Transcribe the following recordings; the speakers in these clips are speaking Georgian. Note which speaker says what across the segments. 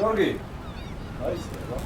Speaker 1: გიორგი
Speaker 2: აიცნობა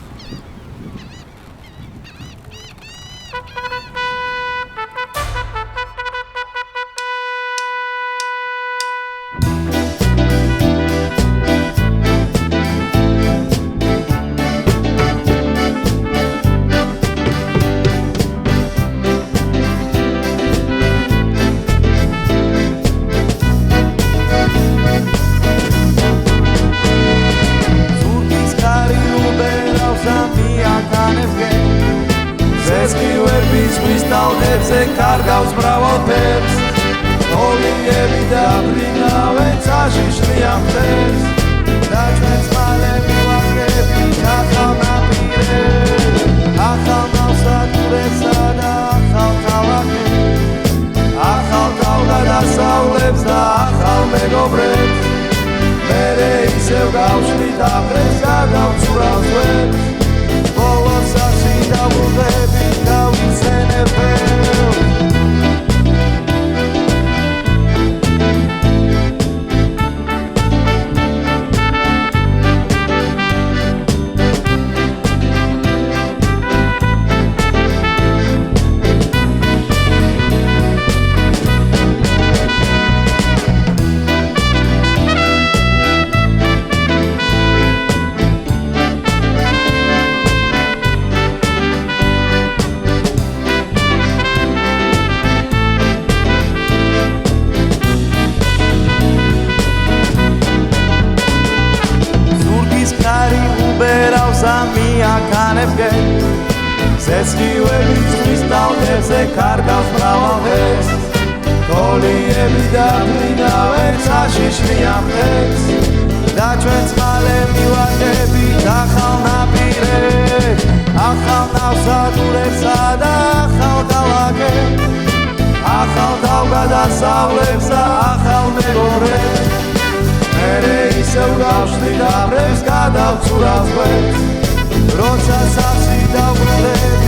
Speaker 2: კარგავს მრავალ ფერს ოლიები და ბრინავენ საშიშლიან ფერს და ჩვენს მალე მივაგებით ახალ ნაპირებს ახალ ნავსადგურებსა და ახალ ქალაქებს ახალ თავგადასავლებს და ახალ მეგობრებს მერე ისევ გავშლით აფრებს გადავცურავს ვებს ბოლოს ასი დავუღებით გავიხსენებ სესხიუების ზღვის ტალღებზე კარგავს მრავალ ფერს კოლიები და ბრინავენ საშიშლიან ფერს და ჩვენც მალე მივაგებით ახალ ნაპირებს ახალ ნავსადგურებსა და ახალ ქალაქებს ახალ თავგადასავლებს და ახალ მეგობრებს მერე ისევ გავშლით აფრებს გადავცურავს გვერდს როცა სახლი დავბრუნდეთ